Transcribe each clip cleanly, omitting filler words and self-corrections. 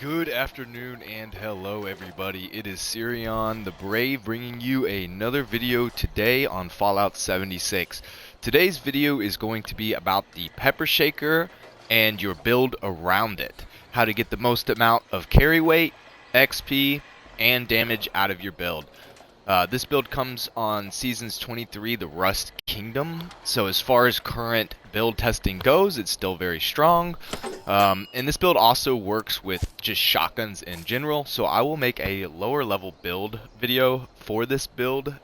Good afternoon and hello everybody. It is Sirion the Brave bringing you another video today on Fallout 76. Today's video is going to be about the pepper shaker and your build around it. How to get the most amount of carry weight, XP, and damage out of your build. This build comes on Seasons 23, the Rust Kingdom. So as far as current build testing goes, it's still very strong. And this build also works with just shotguns in general. So I will make a lower level build video for this build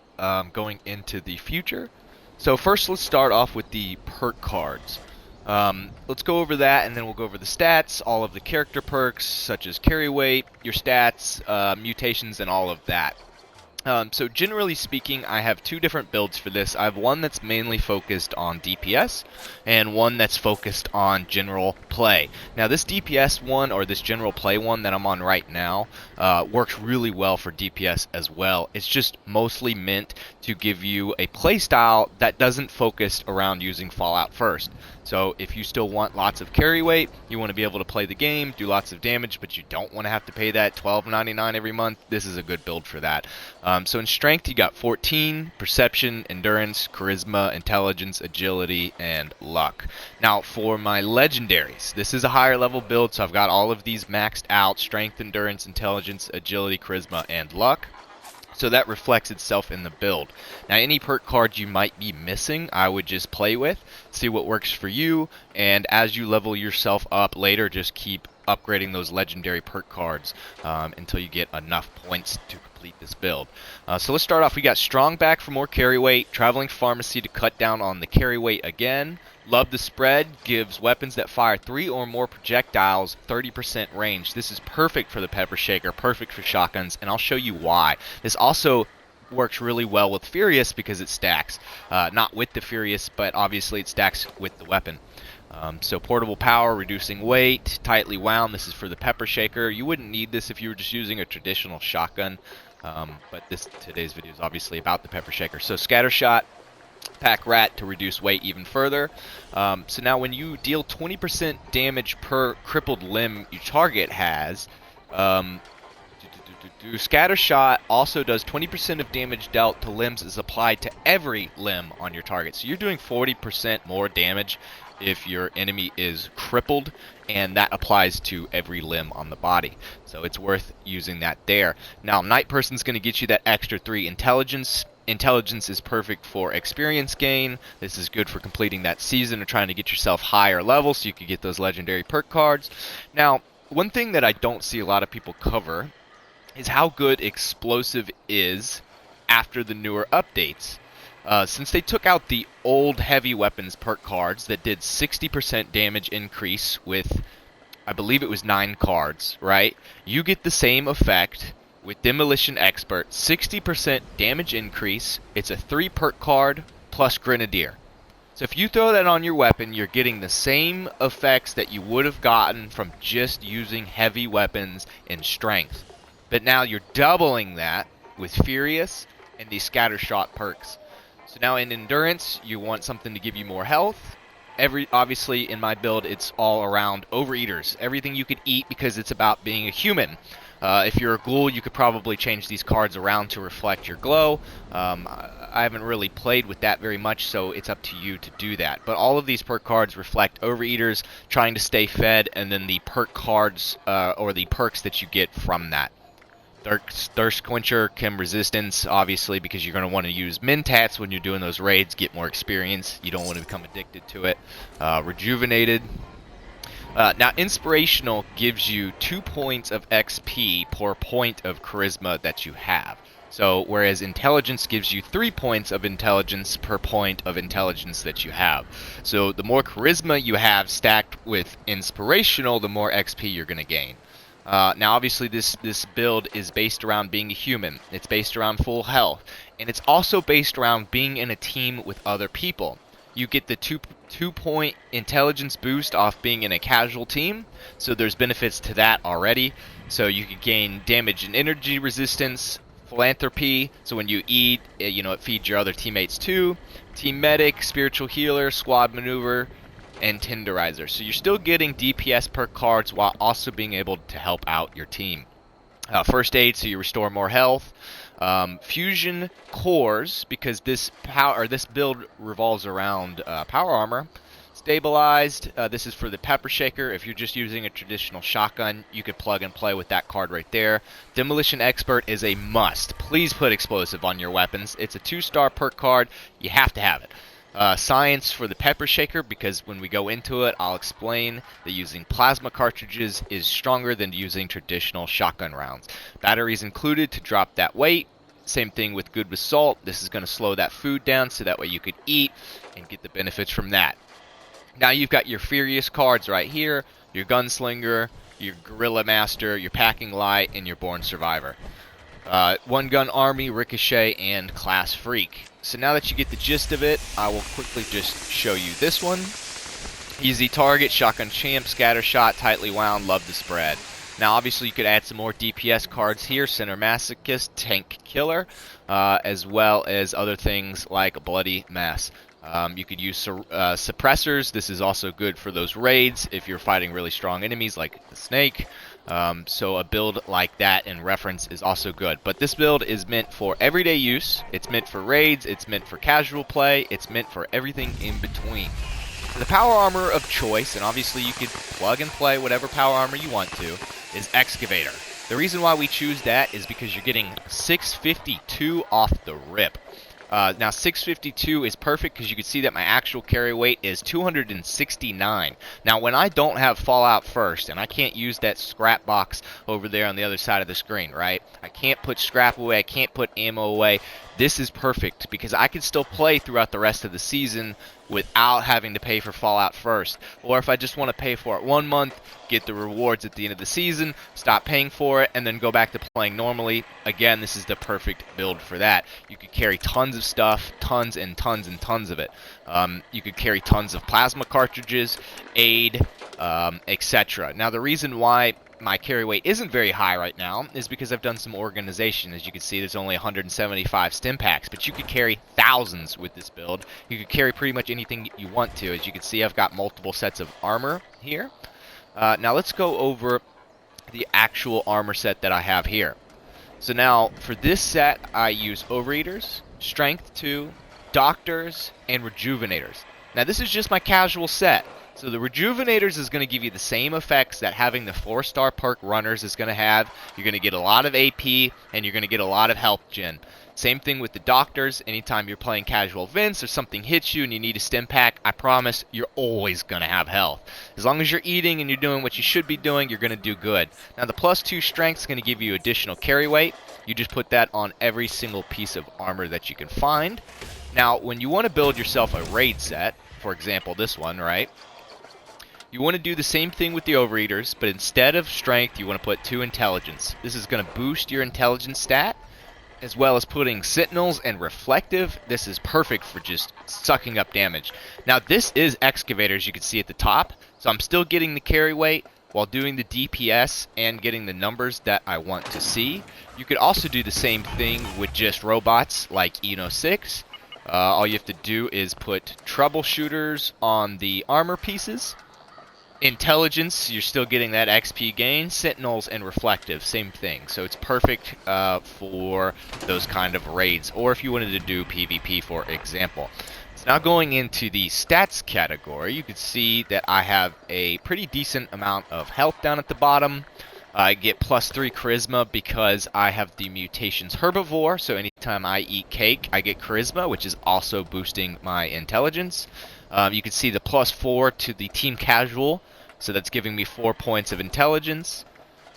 going into the future. So first let's start off with the perk cards. Let's go over that and then we'll go over the stats, all of the character perks such as carry weight, your stats, mutations, and all of that. So generally speaking, I have two different builds for this. I have one that's mainly focused on DPS, and one that's focused on general play. Now this DPS one, or this general play one that I'm on right now, works really well for DPS as well. It's just mostly meant to give you a playstyle that doesn't focus around using Fallout first. So if you still want lots of carry weight, you want to be able to play the game, do lots of damage, but you don't want to have to pay that $12.99 every month, this is a good build for that. So in strength, you got 14, perception, endurance, charisma, intelligence, agility, and luck. Now for my legendaries, this is a higher level build, so I've got all of these maxed out: strength, endurance, intelligence, agility, charisma, and luck. So that reflects itself in the build. Now any perk cards you might be missing, I would just play with, see what works for you, and as you level yourself up later, just keep upgrading those legendary perk cards until you get enough points to complete this build. So let's start off. We got strong back for more carry weight, traveling pharmacy to cut down on the carry weight again. Love the spread, gives weapons that fire 3 or more projectiles 30% range. This is perfect for the pepper shaker, perfect for shotguns, and I'll show you why. This also works really well with Furious because it stacks. Not with the Furious, but obviously it stacks with the weapon. So portable power, reducing weight, tightly wound. This is for the pepper shaker. You wouldn't need this if you were just using a traditional shotgun, but today's video is obviously about the pepper shaker. So scatter shot, pack rat to reduce weight even further. So now when you deal 20% damage per crippled limb your target has, scatter shot also does 20% of damage dealt to limbs is applied to every limb on your target. So you're doing 40% more damage if your enemy is crippled, and that applies to every limb on the body. So it's worth using that there. Now Night Person's going to get you that extra 3 intelligence. Intelligence is perfect for experience gain. This is good for completing that season or trying to get yourself higher level so you can get those legendary perk cards. Now, one thing that I don't see a lot of people cover is how good explosive is after the newer updates. Since they took out the old heavy weapons perk cards that did 60% damage increase with, I believe it was 9 cards, right? You get the same effect with Demolition Expert, 60% damage increase. It's a 3 perk card plus Grenadier. So if you throw that on your weapon, you're getting the same effects that you would have gotten from just using heavy weapons in strength. But now you're doubling that with Furious and these scatter shot perks. So now in endurance, you want something to give you more health. Obviously in my build, it's all around overeaters. Everything you could eat because it's about being a human. If you're a ghoul, you could probably change these cards around to reflect your glow. I haven't really played with that very much, so it's up to you to do that. But all of these perk cards reflect overeaters trying to stay fed, and then the perk cards or the perks that you get from that. Thirst Quencher, Chem Resistance, obviously, because you're going to want to use Mentats when you're doing those raids, get more experience. You don't want to become addicted to it. Rejuvenated. Now, Inspirational gives you 2 points of XP per point of Charisma that you have. So, whereas Intelligence gives you 3 points of Intelligence per point of Intelligence that you have. So, the more Charisma you have stacked with Inspirational, the more XP you're going to gain. Now obviously this build is based around being a human. It's based around full health. And it's also based around being in a team with other people. You get the 2-point intelligence boost off being in a casual team. So there's benefits to that already. So you can gain damage and energy resistance, philanthropy. So when you eat, it feeds your other teammates too. Team medic, spiritual healer, squad maneuver. and Tenderizer. So you're still getting DPS perk cards while also being able to help out your team. First aid, so you restore more health. Fusion cores, because this build revolves around power armor. Stabilized, this is for the pepper shaker. If you're just using a traditional shotgun, you could plug and play with that card right there. Demolition expert is a must. Please put explosive on your weapons. It's a 2-star perk card. You have to have it. Science for the pepper shaker, because when we go into it, I'll explain that using plasma cartridges is stronger than using traditional shotgun rounds. Batteries included to drop that weight. Same thing with good with salt. This is going to slow that food down so that way you could eat and get the benefits from that. Now you've got your Furious cards right here, your Gunslinger, your Gorilla Master, your Packing Light, and your Born Survivor. One Gun Army, Ricochet, and Class Freak. So now that you get the gist of it, I will quickly just show you this one. Easy target, Shotgun Champ, Scatter Shot, Tightly Wound, Love the Spread. Now obviously you could add some more DPS cards here, Center Masochist, Tank Killer, as well as other things like Bloody Mess. You could use suppressors. This is also good for those raids if you're fighting really strong enemies like the Snake. So a build like that in reference is also good. But this build is meant for everyday use. It's meant for raids. It's meant for casual play. It's meant for everything in between. The power armor of choice, and obviously you could plug and play whatever power armor you want to, is Excavator. The reason why we choose that is because you're getting 652 off the rip. Now 652 is perfect because you can see that my actual carry weight is 269. Now when I don't have Fallout First and I can't use that scrap box over there on the other side of the screen, right? I can't put scrap away, I can't put ammo away. This is perfect because I can still play throughout the rest of the season without having to pay for Fallout First. Or if I just want to pay for it 1 month, get the rewards at the end of the season, stop paying for it, and then go back to playing normally. Again, this is the perfect build for that. You could carry tons of stuff, tons and tons and tons of it. You could carry tons of plasma cartridges, aid, etc. Now the reason why my carry weight isn't very high right now is because I've done some organization. As you can see, there's only 175 stim packs, but you could carry thousands with this build. You could carry pretty much anything you want to. As you can see, I've got multiple sets of armor here. Now let's go over the actual armor set that I have here. So now for this set, I use Overeaters, Strength 2, Doctors, and Rejuvenators. Now this is just my casual set. So the Rejuvenators is going to give you the same effects that having the 4-star perk runners is going to have. You're going to get a lot of AP, and you're going to get a lot of health gen. Same thing with the Doctors. Anytime you're playing casual events or something hits you and you need a stim pack, I promise you're always going to have health. As long as you're eating and you're doing what you should be doing, you're going to do good. Now the +2 strength is going to give you additional carry weight. You just put that on every single piece of armor that you can find. Now when you want to build yourself a raid set, for example this one, right? You want to do the same thing with the Overeaters, but instead of strength, you want to put 2 intelligence. This is going to boost your intelligence stat, as well as putting sentinels and reflective. This is perfect for just sucking up damage. Now this is Excavator, as you can see at the top, so I'm still getting the carry weight while doing the DPS and getting the numbers that I want to see. You could also do the same thing with just robots like Eno 6. All you have to do is put troubleshooters on the armor pieces. Intelligence, you're still getting that XP gain. Sentinels and reflective, same thing. So it's perfect for those kind of raids, or if you wanted to do PvP, for example. So now going into the stats category, you can see that I have a pretty decent amount of health down at the bottom. I get +3 charisma because I have the mutations herbivore, so anytime I eat cake, I get charisma, which is also boosting my intelligence. You can see the +4 to the team casual, so that's giving me 4 points of intelligence.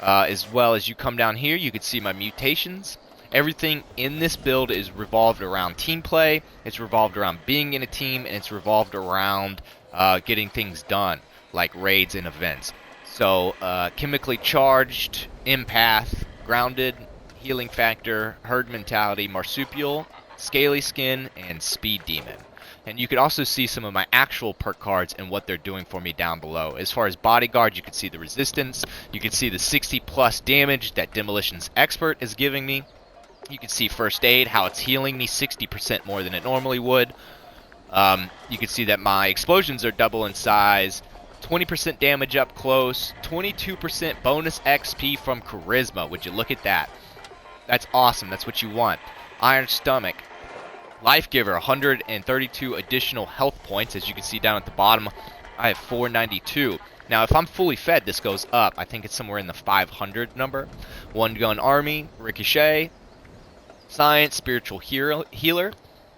As well as you come down here, you can see my mutations. Everything in this build is revolved around team play, it's revolved around being in a team, and it's revolved around getting things done, like raids and events. So, chemically charged, empath, grounded, healing factor, herd mentality, marsupial, scaly skin, and speed demon. And you could also see some of my actual perk cards and what they're doing for me down below. As far as bodyguard, you can see the resistance. You can see the 60+ damage that Demolition's Expert is giving me. You can see first aid, how it's healing me 60% more than it normally would. You can see that my explosions are double in size, 20% damage up close, 22% bonus XP from charisma. Would you look at that? That's awesome. That's what you want. Iron Stomach. Life Giver, 132 additional health points. As you can see down at the bottom, I have 492. Now, if I'm fully fed, this goes up. I think it's somewhere in the 500 number. One Gun Army, Ricochet, Science, Spiritual Healer.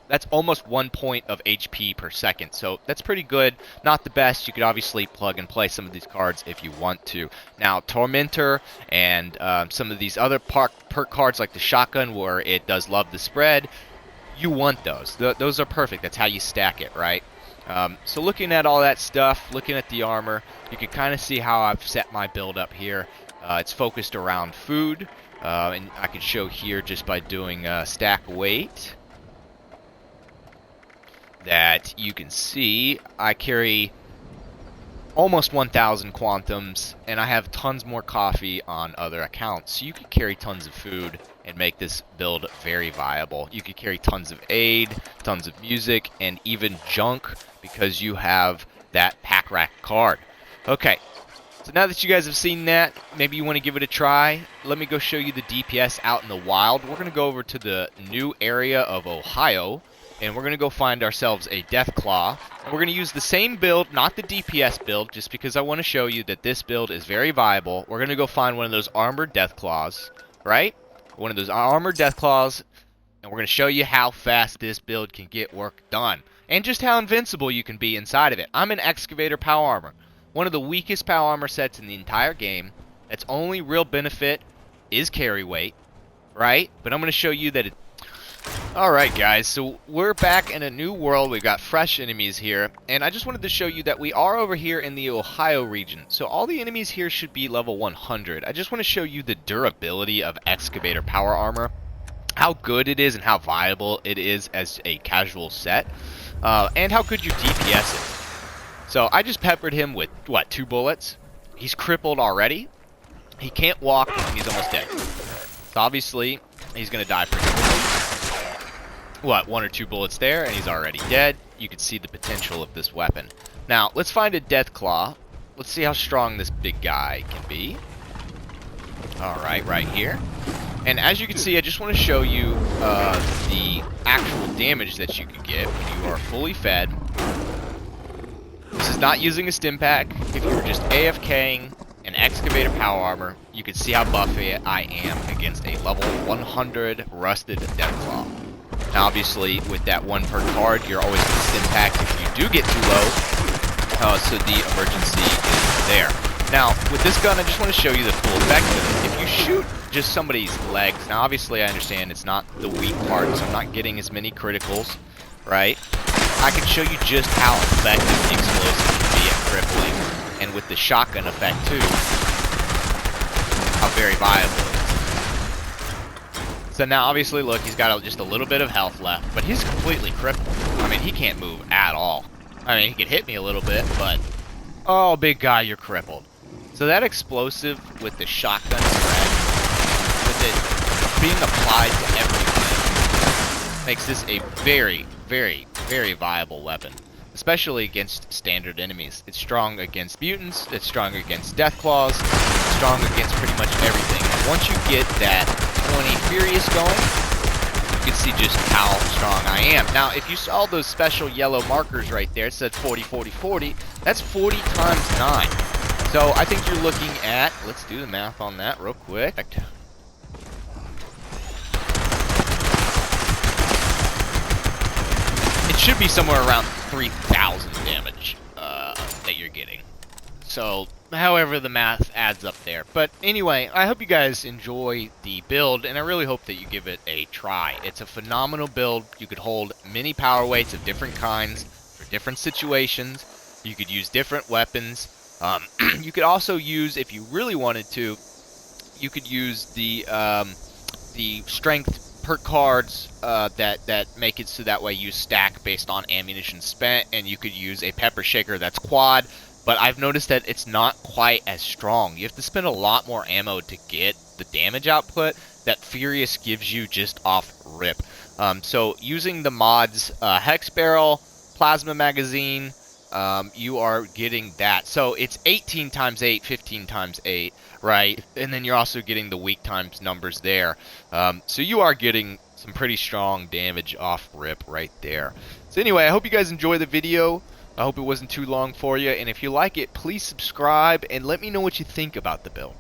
That's almost 1 point of HP per second, so that's pretty good. Not the best. You could obviously plug and play some of these cards if you want to. Now, Tormentor and some of these other perk cards like the Shotgun, where it does love the spread, you want those. Those are perfect. That's how you stack it, right? So looking at all that stuff, looking at the armor, you can kind of see how I've set my build up here. It's focused around food, and I can show here just by doing stack weight that you can see I carry almost 1,000 quantums, and I have tons more coffee on other accounts. So you could carry tons of food and make this build very viable. You could carry tons of aid, tons of music, and even junk because you have that pack rack card. Okay, so now that you guys have seen that, maybe you want to give it a try. Let me go show you the DPS out in the wild. We're going to go over to the new area of Ohio, and we're going to go find ourselves a Deathclaw. And we're going to use the same build, not the DPS build, just because I want to show you that this build is very viable. We're going to go find one of those armored Deathclaws, right? One of those armored Deathclaws, and we're going to show you how fast this build can get work done. And just how invincible you can be inside of it. I'm an Excavator Power Armor. One of the weakest Power Armor sets in the entire game. Its only real benefit is carry weight, right? But I'm going to show you that it... Alright guys, so we're back in a new world. We've got fresh enemies here, and I just wanted to show you that we are over here in the Ohio region. So all the enemies here should be level 100. I just want to show you the durability of Excavator Power Armor, how good it is and how viable it is as a casual set, and how good you DPS it. So I just peppered him with, what, 2 bullets? He's crippled already. He can't walk, and he's almost dead. So obviously, he's going to die pretty quickly. What, 1 or 2 bullets there, and he's already dead. You can see the potential of this weapon. Now, let's find a Deathclaw. Let's see how strong this big guy can be. Alright, right here. And as you can see, I just want to show you the actual damage that you can get when you are fully fed. This is not using a stim pack. If you were just AFKing an Excavator Power Armor, you can see how buffy I am against a level 100 Rusted Deathclaw. Now obviously, with that 1 per card, you're always going to stim pack if you do get too low, so the emergency is there. Now, with this gun, I just want to show you the full effect of it. If you shoot just somebody's legs, now obviously I understand it's not the weak part, so I'm not getting as many criticals, right? I can show you just how effective the explosive can be at crippling, and with the shotgun effect too, how very viable it is. So now, obviously, look, he's got just a little bit of health left, but he's completely crippled. I mean, he can't move at all. I mean, he could hit me a little bit, but... Oh, big guy, you're crippled. So that explosive with the shotgun spread, with it being applied to everything, makes this a very, very, very viable weapon. Especially against standard enemies. It's strong against mutants, it's strong against Deathclaws, it's strong against pretty much everything. And once you get that 20 Furious going, you can see just how strong I am. Now, if you saw those special yellow markers right there, it said 40, 40, 40, that's 40 times 9. So I think you're looking at, let's do the math on that real quick. It should be somewhere around 3,000 damage that you're getting. So, however the math adds up there. But anyway, I hope you guys enjoy the build, and I really hope that you give it a try. It's a phenomenal build. You could hold many power weights of different kinds for different situations. You could use different weapons. You could also use, if you really wanted to, you could use the strength perk cards that make it so that way you stack based on ammunition spent, and you could use a pepper shaker that's quad, but I've noticed that it's not quite as strong. You have to spend a lot more ammo to get the damage output that Furious gives you just off rip. So using the mods Hex Barrel plasma magazine, you are getting that. So it's 18 times 8, 15 times 8, right? And then you're also getting the weak times numbers there. So you are getting some pretty strong damage off rip right there. So anyway, I hope you guys enjoy the video. I hope it wasn't too long for you. And if you like it, please subscribe and let me know what you think about the build.